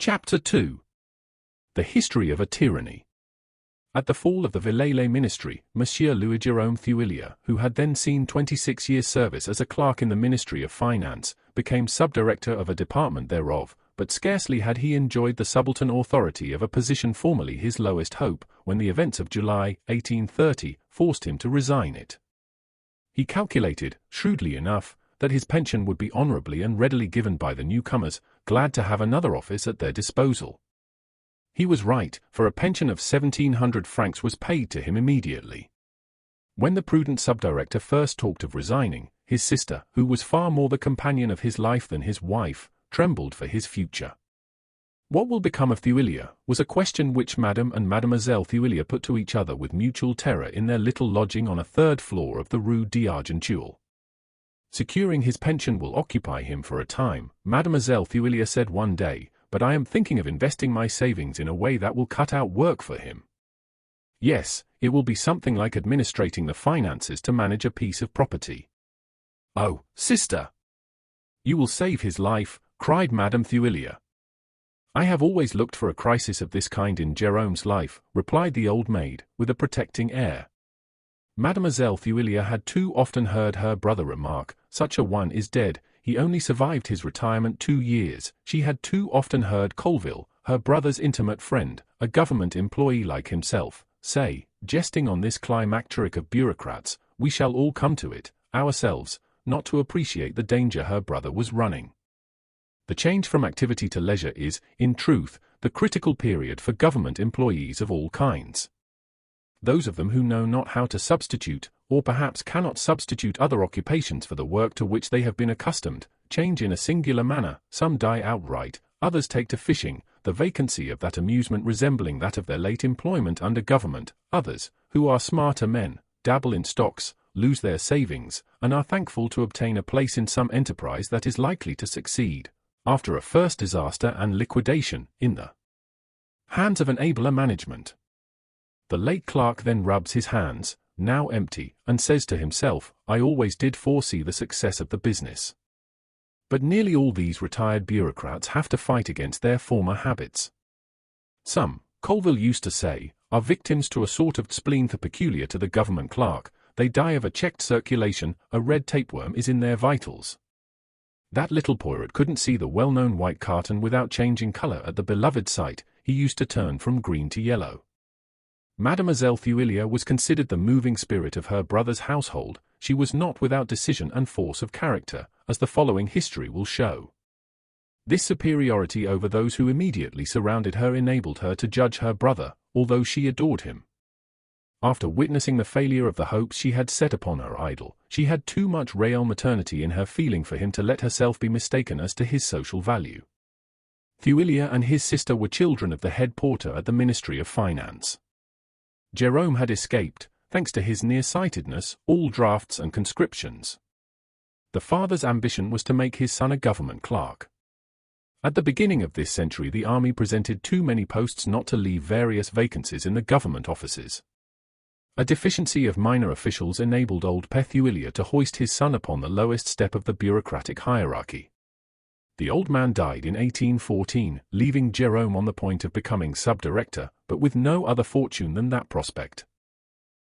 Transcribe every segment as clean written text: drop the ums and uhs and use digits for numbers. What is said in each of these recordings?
Chapter 2. The History of a Tyranny. At the fall of the Villèle ministry, Monsieur Louis Jérôme Thuillier, who had then seen 26 years' service as a clerk in the Ministry of Finance, became subdirector of a department thereof, but scarcely had he enjoyed the subaltern authority of a position formerly his lowest hope, when the events of July, 1830, forced him to resign it. He calculated, shrewdly enough, that his pension would be honorably and readily given by the newcomers, glad to have another office at their disposal. He was right, for a pension of 1,700 francs was paid to him immediately. When the prudent subdirector first talked of resigning, his sister, who was far more the companion of his life than his wife, trembled for his future. What will become of Thuillier was a question which Madame and Mademoiselle Thuillier put to each other with mutual terror in their little lodging on a third floor of the Rue d'Argenteuil. Securing his pension will occupy him for a time, Mademoiselle Thuillier said one day, but I am thinking of investing my savings in a way that will cut out work for him. Yes, it will be something like administrating the finances to manage a piece of property. Oh, sister! You will save his life, cried Madame Thuillier. I have always looked for a crisis of this kind in Jérôme's life, replied the old maid, with a protecting air. Mademoiselle Thuillier had too often heard her brother remark, such a one is dead, he only survived his retirement 2 years. She had too often heard Colville, her brother's intimate friend, a government employee like himself, say, jesting on this climacteric of bureaucrats, we shall all come to it, ourselves, not to appreciate the danger her brother was running. The change from activity to leisure is, in truth, the critical period for government employees of all kinds. Those of them who know not how to substitute, or perhaps cannot substitute other occupations for the work to which they have been accustomed, change in a singular manner, some die outright, others take to fishing, the vacancy of that amusement resembling that of their late employment under government, others, who are smarter men, dabble in stocks, lose their savings, and are thankful to obtain a place in some enterprise that is likely to succeed, after a first disaster and liquidation, in the hands of an abler management. The late clerk then rubs his hands, now empty, and says to himself, I always did foresee the success of the business. But nearly all these retired bureaucrats have to fight against their former habits. Some, Colville used to say, are victims to a sort of spleen peculiar to the government clerk, they die of a checked circulation, a red tapeworm is in their vitals. That little Poirot couldn't see the well-known white carton without changing colour at the beloved sight, he used to turn from green to yellow. Mademoiselle Thuillier was considered the moving spirit of her brother's household. She was not without decision and force of character, as the following history will show. This superiority over those who immediately surrounded her enabled her to judge her brother, although she adored him. After witnessing the failure of the hopes she had set upon her idol, she had too much real maternity in her feeling for him to let herself be mistaken as to his social value. Thuillier and his sister were children of the head porter at the Ministry of Finance. Jérôme had escaped, thanks to his nearsightedness, all drafts and conscriptions. The father's ambition was to make his son a government clerk. At the beginning of this century the army presented too many posts not to leave various vacancies in the government offices. A deficiency of minor officials enabled old Père Thuillier to hoist his son upon the lowest step of the bureaucratic hierarchy. The old man died in 1814, leaving Jérôme on the point of becoming subdirector, but with no other fortune than that prospect.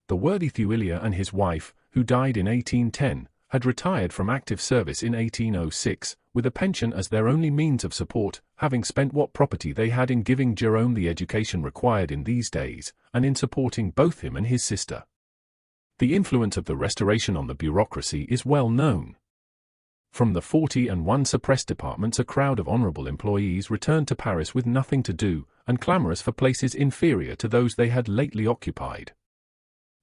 The worthy Thuillier and his wife, who died in 1810, had retired from active service in 1806, with a pension as their only means of support, having spent what property they had in giving Jérôme the education required in these days, and in supporting both him and his sister. The influence of the Restoration on the bureaucracy is well known. From the 41 suppressed departments a crowd of honorable employees returned to Paris with nothing to do, and clamorous for places inferior to those they had lately occupied.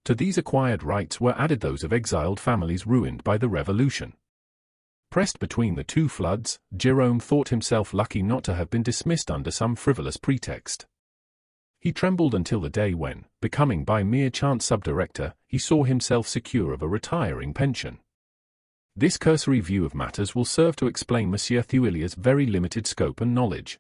To these acquired rights were added those of exiled families ruined by the Revolution. Pressed between the two floods, Jérôme thought himself lucky not to have been dismissed under some frivolous pretext. He trembled until the day when, becoming by mere chance subdirector, he saw himself secure of a retiring pension. This cursory view of matters will serve to explain Monsieur Thuillier's very limited scope and knowledge.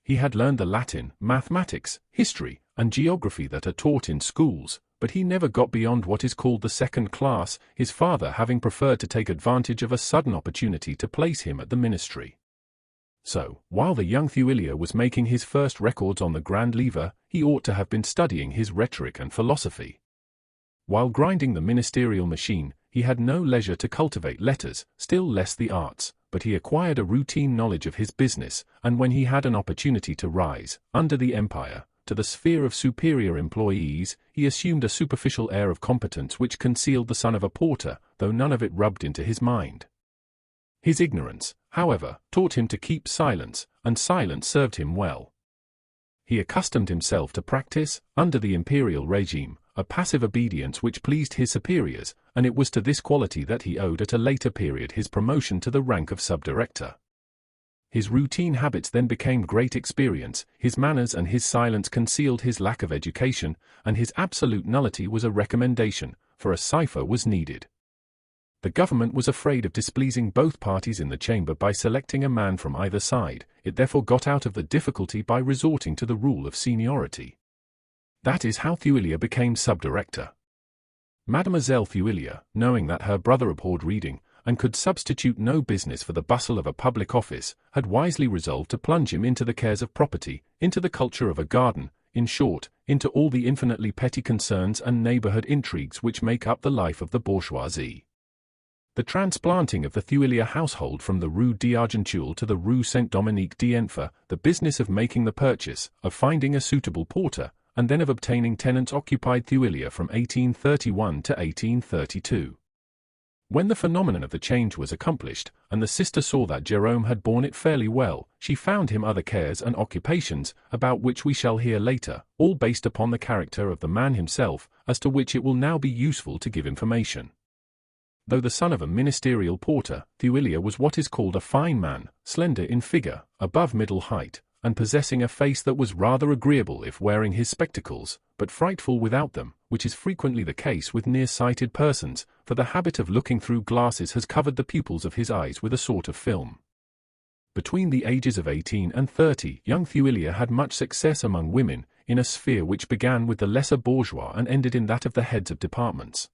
He had learned the Latin, mathematics, history, and geography that are taught in schools, but he never got beyond what is called the second class, his father having preferred to take advantage of a sudden opportunity to place him at the ministry. So, while the young Thuillier was making his first records on the grand lever, he ought to have been studying his rhetoric and philosophy. While grinding the ministerial machine, he had no leisure to cultivate letters, still less the arts, but he acquired a routine knowledge of his business, and when he had an opportunity to rise, under the empire, to the sphere of superior employees, he assumed a superficial air of competence which concealed the son of a porter, though none of it rubbed into his mind. His ignorance, however, taught him to keep silence, and silence served him well. He accustomed himself to practice, under the imperial regime, a passive obedience which pleased his superiors, and it was to this quality that he owed at a later period his promotion to the rank of subdirector. His routine habits then became great experience, his manners and his silence concealed his lack of education, and his absolute nullity was a recommendation, for a cipher was needed. The government was afraid of displeasing both parties in the chamber by selecting a man from either side, it therefore got out of the difficulty by resorting to the rule of seniority. That is how Thuillier became subdirector. Mademoiselle Thuillier, knowing that her brother abhorred reading, and could substitute no business for the bustle of a public office, had wisely resolved to plunge him into the cares of property, into the culture of a garden, in short, into all the infinitely petty concerns and neighborhood intrigues which make up the life of the bourgeoisie. The transplanting of the Thuillier household from the Rue d'Argenteuil to the Rue Saint-Dominique d'Enfer, the business of making the purchase, of finding a suitable porter, and then of obtaining tenants occupied Thuillier from 1831 to 1832. When the phenomenon of the change was accomplished, and the sister saw that Jérôme had borne it fairly well, she found him other cares and occupations, about which we shall hear later, all based upon the character of the man himself, as to which it will now be useful to give information. Though the son of a ministerial porter, Thuillier was what is called a fine man, slender in figure, above middle height, and possessing a face that was rather agreeable if wearing his spectacles, but frightful without them, which is frequently the case with near-sighted persons, for the habit of looking through glasses has covered the pupils of his eyes with a sort of film. Between the ages of 18 and 30, young Thuillier had much success among women, in a sphere which began with the lesser bourgeois and ended in that of the heads of departments.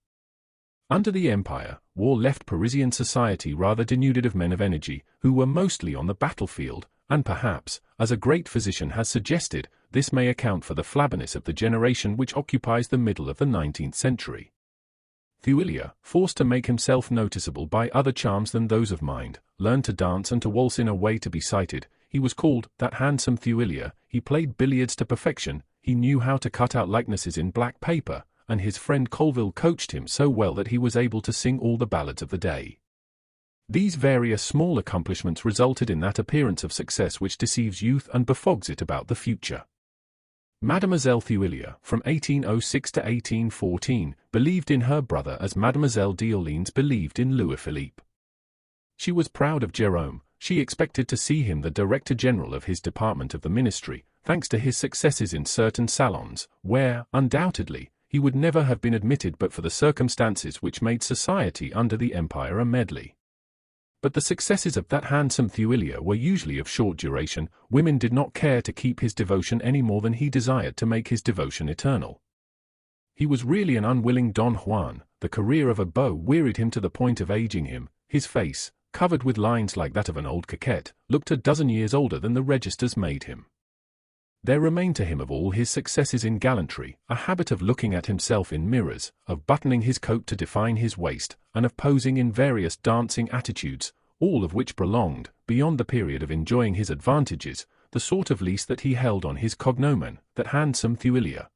Under the Empire, war left Parisian society rather denuded of men of energy, who were mostly on the battlefield, and perhaps, as a great physician has suggested, this may account for the flabbiness of the generation which occupies the middle of the 19th century. Thuillier, forced to make himself noticeable by other charms than those of mind, learned to dance and to waltz in a way to be cited. He was called that handsome Thuillier. He played billiards to perfection, he knew how to cut out likenesses in black paper, and his friend Colville coached him so well that he was able to sing all the ballads of the day. These various small accomplishments resulted in that appearance of success which deceives youth and befogs it about the future. Mademoiselle Thuillier, from 1806 to 1814, believed in her brother as Mademoiselle d'Orleans believed in Louis-Philippe. She was proud of Jérôme. She expected to see him the Director General of his department of the ministry, thanks to his successes in certain salons, where, undoubtedly, he would never have been admitted but for the circumstances which made society under the Empire a medley. But the successes of that handsome Thuillier were usually of short duration. Women did not care to keep his devotion any more than he desired to make his devotion eternal. He was really an unwilling Don Juan. The career of a beau wearied him to the point of aging him. His face, covered with lines like that of an old coquette, looked a dozen years older than the registers made him. There remained to him of all his successes in gallantry, a habit of looking at himself in mirrors, of buttoning his coat to define his waist, and of posing in various dancing attitudes, all of which prolonged, beyond the period of enjoying his advantages, the sort of lease that he held on his cognomen, that handsome Thuillier.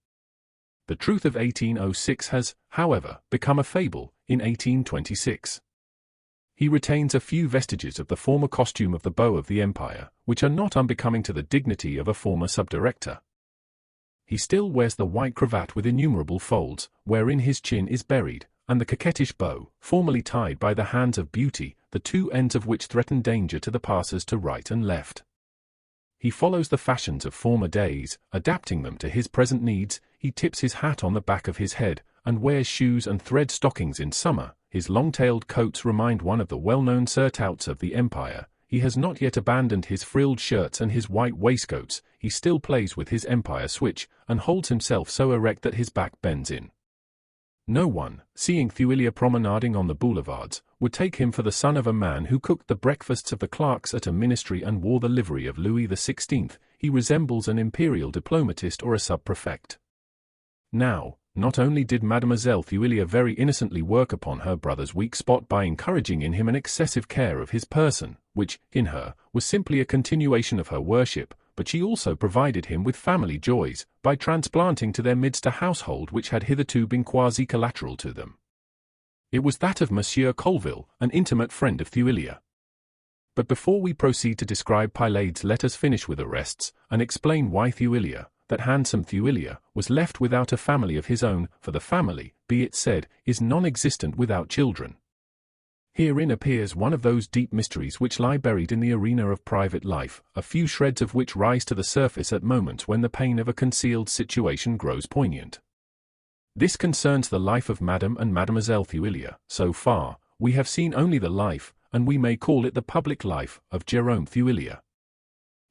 The truth of 1806 has, however, become a fable, in 1826. He retains a few vestiges of the former costume of the beau of the Empire, which are not unbecoming to the dignity of a former subdirector. He still wears the white cravat with innumerable folds, wherein his chin is buried, and the coquettish bow, formerly tied by the hands of beauty, the two ends of which threaten danger to the passers to right and left. He follows the fashions of former days, adapting them to his present needs. He tips his hat on the back of his head, and wears shoes and thread stockings in summer. His long-tailed coats remind one of the well-known surtouts of the Empire. He has not yet abandoned his frilled shirts and his white waistcoats. He still plays with his Empire switch, and holds himself so erect that his back bends in. No one, seeing Thuillier promenading on the boulevards, would take him for the son of a man who cooked the breakfasts of the clerks at a ministry and wore the livery of Louis XVI. He resembles an imperial diplomatist or a sub-prefect. Now, not only did Mademoiselle Thuillier very innocently work upon her brother's weak spot by encouraging in him an excessive care of his person, which, in her, was simply a continuation of her worship, but she also provided him with family joys, by transplanting to their midst a household which had hitherto been quasi-collateral to them. It was that of Monsieur Colville, an intimate friend of Thuillier. But before we proceed to describe Pylades, let us finish with arrests, and explain why Thuillier, that handsome Thuillier, was left without a family of his own, for the family, be it said, is non-existent without children. Herein appears one of those deep mysteries which lie buried in the arena of private life, a few shreds of which rise to the surface at moments when the pain of a concealed situation grows poignant. This concerns the life of Madame and Mademoiselle Thuillier. So far, we have seen only the life, and we may call it the public life, of Jérôme Thuillier.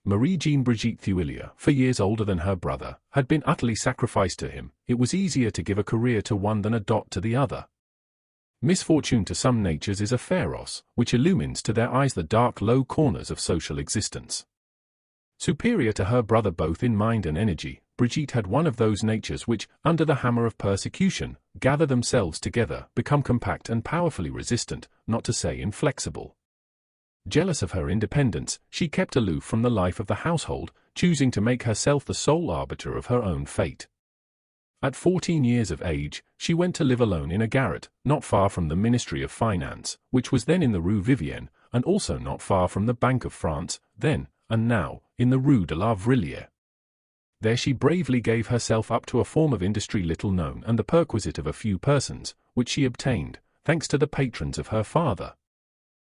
Marie-Jeanne-Brigitte Thuillier, 4 years older than her brother, had been utterly sacrificed to him. It was easier to give a career to one than a dot to the other. Misfortune to some natures is a pharos, which illumines to their eyes the dark low corners of social existence. Superior to her brother both in mind and energy, Brigitte had one of those natures which, under the hammer of persecution, gather themselves together, become compact and powerfully resistant, not to say inflexible. Jealous of her independence, she kept aloof from the life of the household, choosing to make herself the sole arbiter of her own fate. At 14 years of age, she went to live alone in a garret, not far from the Ministry of Finance, which was then in the Rue Vivienne, and also not far from the Bank of France, then, and now, in the Rue de la Vrillière. There she bravely gave herself up to a form of industry little known and the perquisite of a few persons, which she obtained, thanks to the patrons of her father.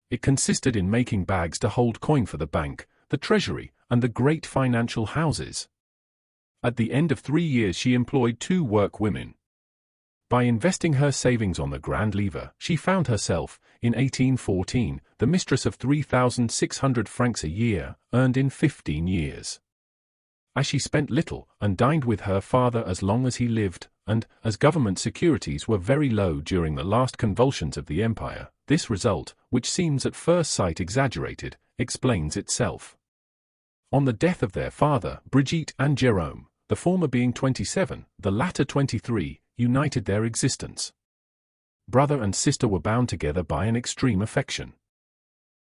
It consisted in making bags to hold coin for the bank, the treasury, and the great financial houses. At the end of 3 years she employed 2 work-women. By investing her savings on the Grand Livre, she found herself, in 1814, the mistress of 3,600 francs a year, earned in 15 years. As she spent little, and dined with her father as long as he lived, and, as government securities were very low during the last convulsions of the empire, this result, which seems at first sight exaggerated, explains itself. On the death of their father, Brigitte and Jérôme, the former being 27, the latter 23, united their existence. Brother and sister were bound together by an extreme affection.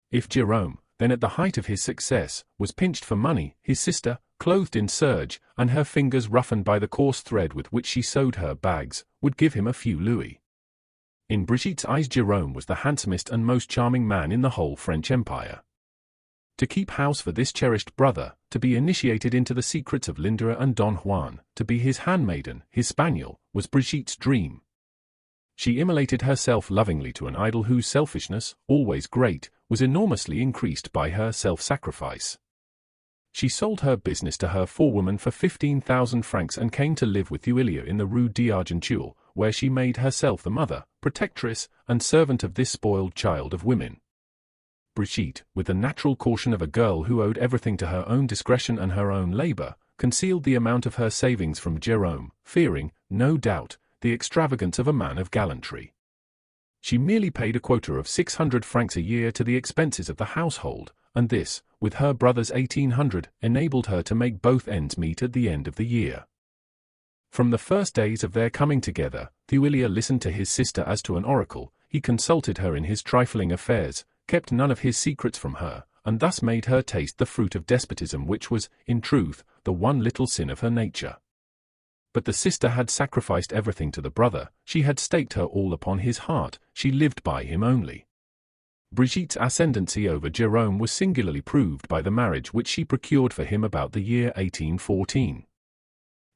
If Jérôme, then at the height of his success, was pinched for money, his sister, clothed in serge, and her fingers roughened by the coarse thread with which she sewed her bags, would give him a few louis. In Brigitte's eyes Jérôme was the handsomest and most charming man in the whole French Empire. To keep house for this cherished brother, to be initiated into the secrets of Lindra and Don Juan, to be his handmaiden, his spaniel, was Brigitte's dream. She immolated herself lovingly to an idol whose selfishness, always great, was enormously increased by her self-sacrifice. She sold her business to her forewoman for 15,000 francs and came to live with Thuillier in the Rue d'Argenteuil, where she made herself the mother, protectress, and servant of this spoiled child of women. Brigitte, with the natural caution of a girl who owed everything to her own discretion and her own labor, concealed the amount of her savings from Jérôme, fearing, no doubt, the extravagance of a man of gallantry. She merely paid a quota of 600 francs a year to the expenses of the household, and this, with her brother's 1,800, enabled her to make both ends meet at the end of the year. From the first days of their coming together, Thuillier listened to his sister as to an oracle. He consulted her in his trifling affairs, kept none of his secrets from her, and thus made her taste the fruit of despotism which was, in truth, the one little sin of her nature. But the sister had sacrificed everything to the brother, she had staked her all upon his heart, she lived by him only. Brigitte's ascendancy over Jérôme was singularly proved by the marriage which she procured for him about the year 1814.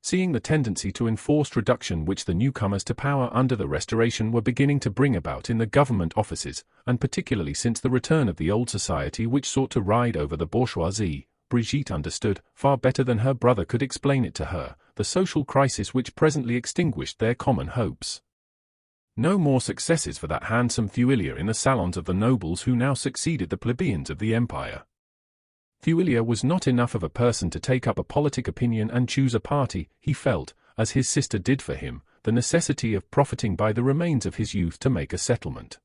Seeing the tendency to enforced reduction which the newcomers to power under the Restoration were beginning to bring about in the government offices, and particularly since the return of the old society which sought to ride over the bourgeoisie, Brigitte understood, far better than her brother could explain it to her, the social crisis which presently extinguished their common hopes. No more successes for that handsome Thuillier in the salons of the nobles who now succeeded the plebeians of the empire. Thuillier was not enough of a person to take up a politic opinion and choose a party. He felt, as his sister did for him, the necessity of profiting by the remains of his youth to make a settlement.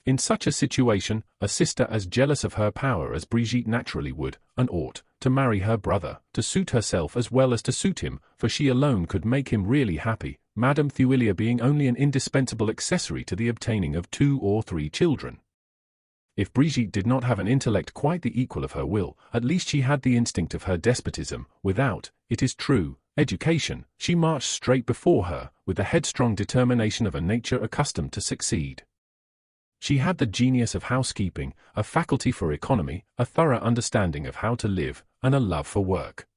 In such a situation, a sister as jealous of her power as Brigitte naturally would, and ought, to marry her brother, to suit herself as well as to suit him, for she alone could make him really happy, Madame Thuillier being only an indispensable accessory to the obtaining of 2 or 3 children. If Brigitte did not have an intellect quite the equal of her will, at least she had the instinct of her despotism. Without, it is true, education, she marched straight before her, with the headstrong determination of a nature accustomed to succeed. She had the genius of housekeeping, a faculty for economy, a thorough understanding of how to live, and a love for work.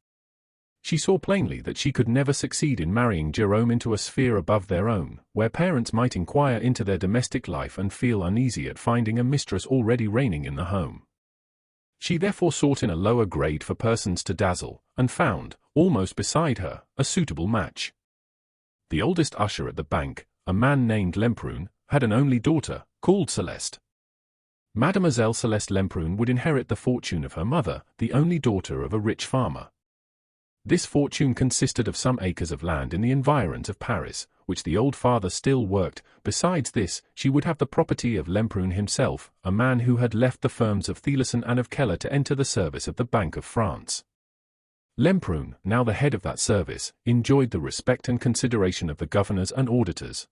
She saw plainly that she could never succeed in marrying Jérôme into a sphere above their own, where parents might inquire into their domestic life and feel uneasy at finding a mistress already reigning in the home. She therefore sought in a lower grade for persons to dazzle, and found, almost beside her, a suitable match. The oldest usher at the bank, a man named Lemprun, had an only daughter, called Céleste. Mademoiselle Céleste Lemprun would inherit the fortune of her mother, the only daughter of a rich farmer. This fortune consisted of some acres of land in the environs of Paris, which the old father still worked. Besides this, she would have the property of Lemprun himself, a man who had left the firms of Thielisson and of Keller to enter the service of the Bank of France. Lemprun, now the head of that service, enjoyed the respect and consideration of the governors and auditors.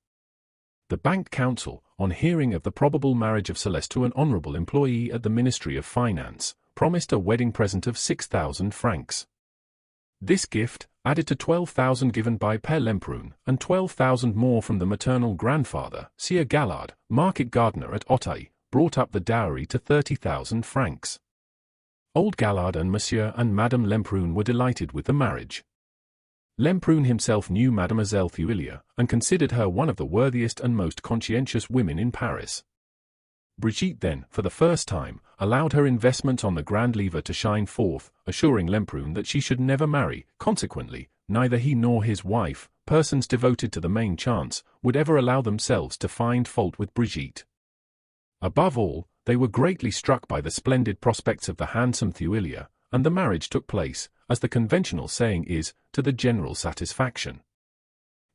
The Bank Council, on hearing of the probable marriage of Céleste to an honorable employee at the Ministry of Finance, promised a wedding present of 6,000 francs. This gift, added to 12,000 given by Père Lemprun, and 12,000 more from the maternal grandfather, Sieur Gallard, market gardener at Auteuil, brought up the dowry to 30,000 francs. Old Gallard and Monsieur and Madame Lemprun were delighted with the marriage. Lemprun himself knew Mademoiselle Thuillier, and considered her one of the worthiest and most conscientious women in Paris. Brigitte then, for the first time, allowed her investments on the grand lever to shine forth, assuring Lemprun that she should never marry. Consequently, neither he nor his wife, persons devoted to the main chance, would ever allow themselves to find fault with Brigitte. Above all, they were greatly struck by the splendid prospects of the handsome Thuillier, and the marriage took place, as the conventional saying is, to the general satisfaction.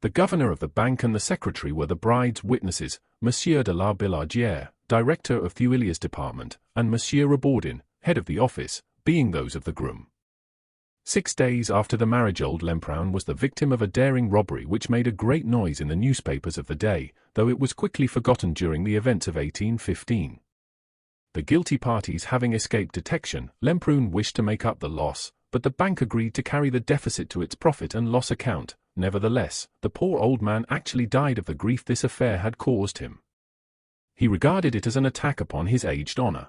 The governor of the bank and the secretary were the bride's witnesses, Monsieur de la Billardière, director of Thuillier's department, and Monsieur Rebaudin, head of the office, being those of the groom. 6 days after the marriage old Lemprun was the victim of a daring robbery which made a great noise in the newspapers of the day, though it was quickly forgotten during the events of 1815. The guilty parties having escaped detection, Lemprun wished to make up the loss, but the bank agreed to carry the deficit to its profit and loss account. Nevertheless, the poor old man actually died of the grief this affair had caused him. He regarded it as an attack upon his aged honor.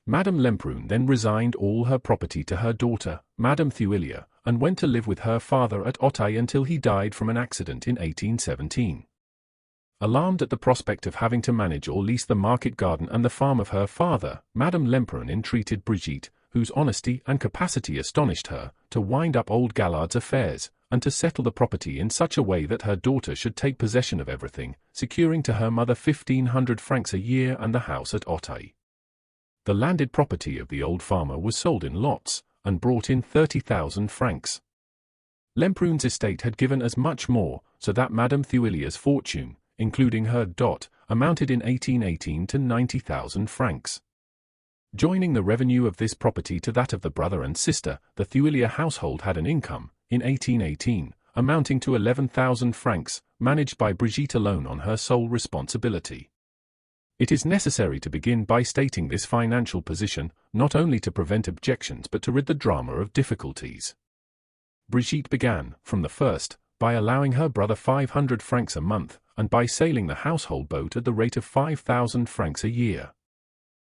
Madame Lemprun then resigned all her property to her daughter, Madame Thuillier, and went to live with her father at Auteuil until he died from an accident in 1817. Alarmed at the prospect of having to manage or lease the market garden and the farm of her father, Madame Lemprun entreated Brigitte, whose honesty and capacity astonished her, to wind up old Gallard's affairs, and to settle the property in such a way that her daughter should take possession of everything, securing to her mother 1,500 francs a year and the house at Auteuil. The landed property of the old farmer was sold in lots, and brought in 30,000 francs. Lemprun's estate had given as much more, so that Madame Thuillier's fortune, including her dot, amounted in 1818 to 90,000 francs. Joining the revenue of this property to that of the brother and sister, the Thuillier household had an income, in 1818, amounting to 11,000 francs, managed by Brigitte alone on her sole responsibility. It is necessary to begin by stating this financial position, not only to prevent objections but to rid the drama of difficulties. Brigitte began, from the first, by allowing her brother 500 francs a month, and by sailing the household boat at the rate of 5,000 francs a year.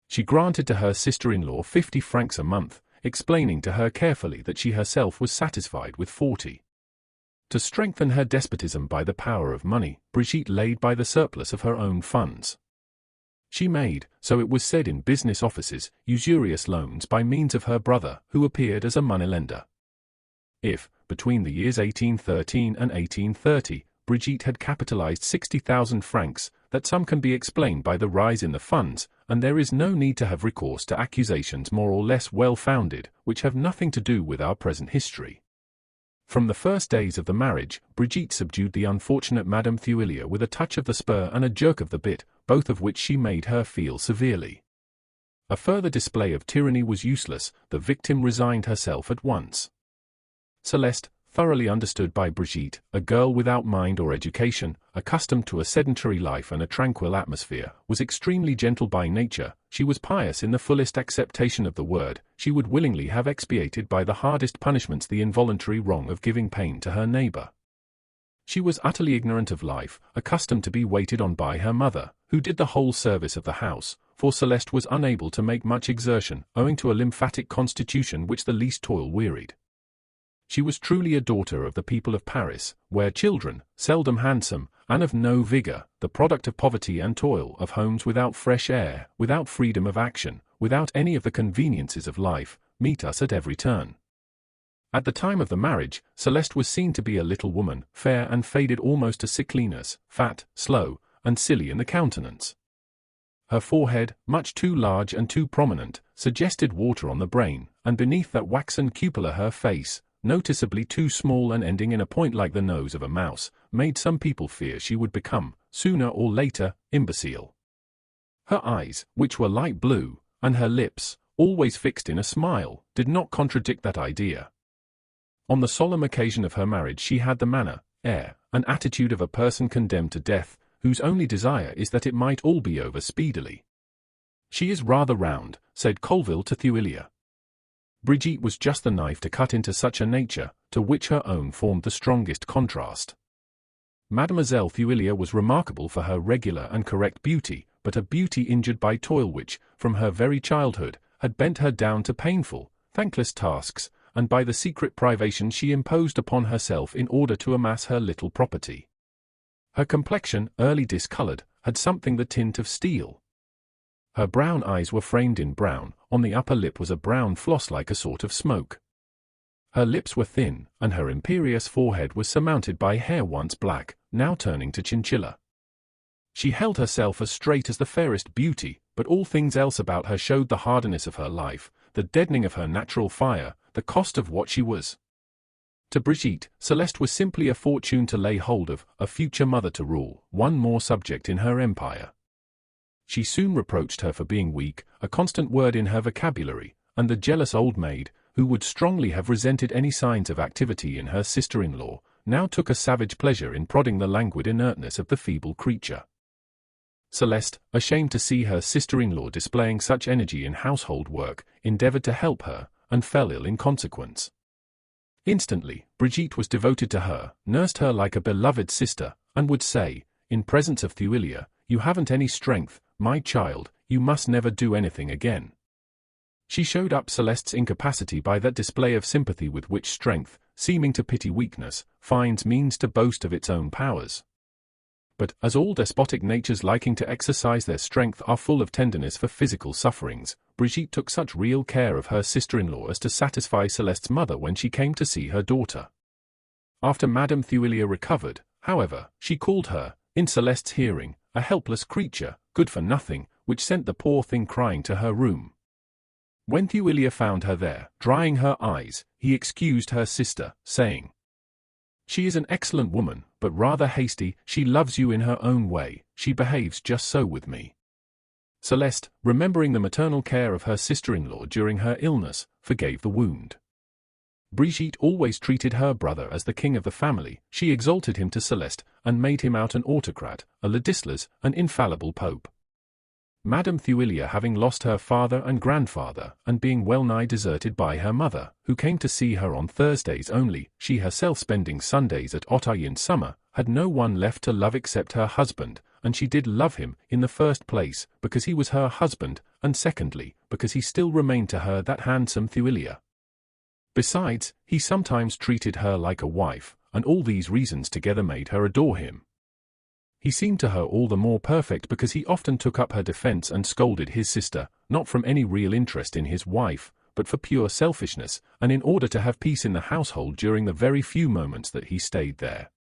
She granted to her sister-in-law 50 francs a month, explaining to her carefully that she herself was satisfied with 40. To strengthen her despotism by the power of money, Brigitte laid by the surplus of her own funds. She made, so it was said in business offices, usurious loans by means of her brother, who appeared as a moneylender. If, between the years 1813 and 1830, Brigitte had capitalized 60,000 francs, that sum can be explained by the rise in the funds, and there is no need to have recourse to accusations more or less well-founded, which have nothing to do with our present history. From the first days of the marriage, Brigitte subdued the unfortunate Madame Thuillier with a touch of the spur and a jerk of the bit, both of which she made her feel severely. A further display of tyranny was useless, the victim resigned herself at once. Céleste, thoroughly understood by Brigitte, a girl without mind or education, accustomed to a sedentary life and a tranquil atmosphere, was extremely gentle by nature. She was pious in the fullest acceptation of the word. She would willingly have expiated by the hardest punishments the involuntary wrong of giving pain to her neighbor. She was utterly ignorant of life, accustomed to be waited on by her mother, who did the whole service of the house, for Céleste was unable to make much exertion, owing to a lymphatic constitution which the least toil wearied. She was truly a daughter of the people of Paris, where children, seldom handsome, and of no vigor, the product of poverty and toil, of homes without fresh air, without freedom of action, without any of the conveniences of life, meet us at every turn. At the time of the marriage, Céleste was seen to be a little woman, fair and faded almost to sickliness, fat, slow, and silly in the countenance. Her forehead, much too large and too prominent, suggested water on the brain, and beneath that waxen cupola her face, noticeably too small and ending in a point like the nose of a mouse, made some people fear she would become, sooner or later, imbecile. Her eyes, which were light blue, and her lips, always fixed in a smile, did not contradict that idea. On the solemn occasion of her marriage she had the manner, air, and attitude of a person condemned to death, whose only desire is that it might all be over speedily. "She is rather round," said Colville to Thuillier. Brigitte was just the knife to cut into such a nature, to which her own formed the strongest contrast. Mademoiselle Thuillier was remarkable for her regular and correct beauty, but a beauty injured by toil which, from her very childhood, had bent her down to painful, thankless tasks, and by the secret privations she imposed upon herself in order to amass her little property. Her complexion, early discolored, had something the tint of steel. Her brown eyes were framed in brown, on the upper lip was a brown floss like a sort of smoke. Her lips were thin, and her imperious forehead was surmounted by hair once black, now turning to chinchilla. She held herself as straight as the fairest beauty, but all things else about her showed the hardness of her life, the deadening of her natural fire, the cost of what she was. To Brigitte, Céleste was simply a fortune to lay hold of, a future mother to rule, one more subject in her empire. She soon reproached her for being weak, a constant word in her vocabulary, and the jealous old maid, who would strongly have resented any signs of activity in her sister-in-law, now took a savage pleasure in prodding the languid inertness of the feeble creature. Céleste, ashamed to see her sister-in-law displaying such energy in household work, endeavored to help her, and fell ill in consequence. Instantly, Brigitte was devoted to her, nursed her like a beloved sister, and would say, in presence of Thuillier, "You haven't any strength, my child, you must never do anything again." She showed up Céleste's incapacity by that display of sympathy with which strength, seeming to pity weakness, finds means to boast of its own powers. But, as all despotic natures liking to exercise their strength are full of tenderness for physical sufferings, Brigitte took such real care of her sister-in-law as to satisfy Céleste's mother when she came to see her daughter. After Madame Thuillier recovered, however, she called her, in Céleste's hearing, a helpless creature, good for nothing, which sent the poor thing crying to her room. When Thuillier found her there, drying her eyes, he excused her sister, saying, "She is an excellent woman, but rather hasty. She loves you in her own way, she behaves just so with me." Céleste, remembering the maternal care of her sister-in-law during her illness, forgave the wound. Brigitte always treated her brother as the king of the family. She exalted him to Céleste, and made him out an autocrat, a Ladislas, an infallible pope. Madame Thuillier having lost her father and grandfather, and being well-nigh deserted by her mother, who came to see her on Thursdays only, she herself spending Sundays at Auteuil in summer, had no one left to love except her husband, and she did love him, in the first place, because he was her husband, and secondly, because he still remained to her that handsome Thuillier. Besides, he sometimes treated her like a wife, and all these reasons together made her adore him. He seemed to her all the more perfect because he often took up her defense and scolded his sister, not from any real interest in his wife, but for pure selfishness, and in order to have peace in the household during the very few moments that he stayed there.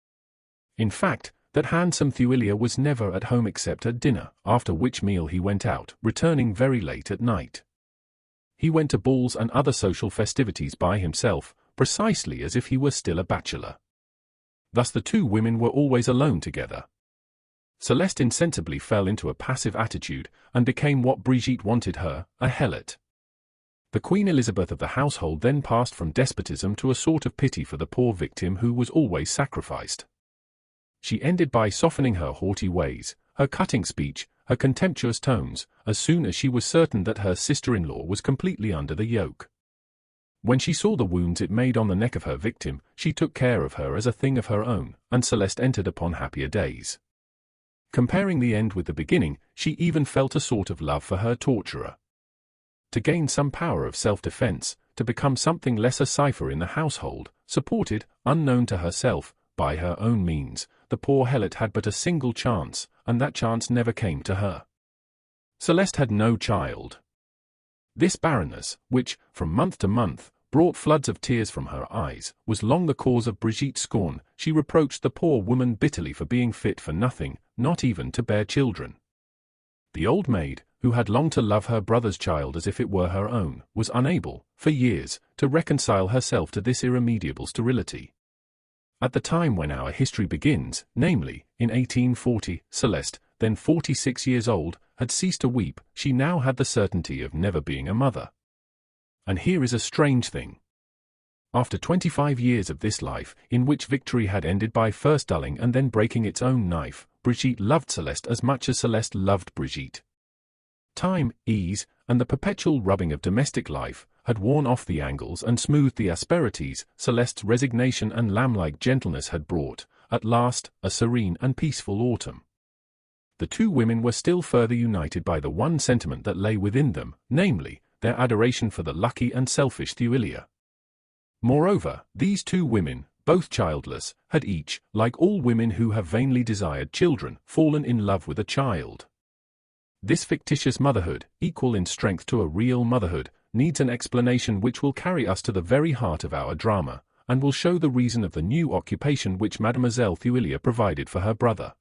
In fact, that handsome Thuillier was never at home except at dinner, after which meal he went out, returning very late at night. He went to balls and other social festivities by himself, precisely as if he were still a bachelor. Thus the two women were always alone together. Céleste insensibly fell into a passive attitude, and became what Brigitte wanted her, a helot. The Queen Elizabeth of the household then passed from despotism to a sort of pity for the poor victim who was always sacrificed. She ended by softening her haughty ways, her cutting speech, her contemptuous tones, as soon as she was certain that her sister-in-law was completely under the yoke. When she saw the wounds it made on the neck of her victim, she took care of her as a thing of her own, and Céleste entered upon happier days. Comparing the end with the beginning, she even felt a sort of love for her torturer. To gain some power of self-defense, to become something less a cipher in the household, supported, unknown to herself, by her own means, the poor helot had but a single chance, and that chance never came to her. Céleste had no child. This barrenness, which, from month to month, brought floods of tears from her eyes, was long the cause of Brigitte's scorn. She reproached the poor woman bitterly for being fit for nothing, not even to bear children. The old maid, who had longed to love her brother's child as if it were her own, was unable, for years, to reconcile herself to this irremediable sterility. At the time when our history begins, namely, in 1840, Céleste, then 46 years old, had ceased to weep. She now had the certainty of never being a mother. And here is a strange thing. After 25 years of this life, in which victory had ended by first dulling and then breaking its own knife, Brigitte loved Céleste as much as Céleste loved Brigitte. Time, ease, and the perpetual rubbing of domestic life had worn off the angles and smoothed the asperities. Céleste's resignation and lamb-like gentleness had brought, at last, a serene and peaceful autumn. The two women were still further united by the one sentiment that lay within them, namely, their adoration for the lucky and selfish Thuillier. Moreover, these two women, both childless, had each, like all women who have vainly desired children, fallen in love with a child. This fictitious motherhood, equal in strength to a real motherhood, needs an explanation which will carry us to the very heart of our drama, and will show the reason of the new occupation which Mademoiselle Thuillier provided for her brother.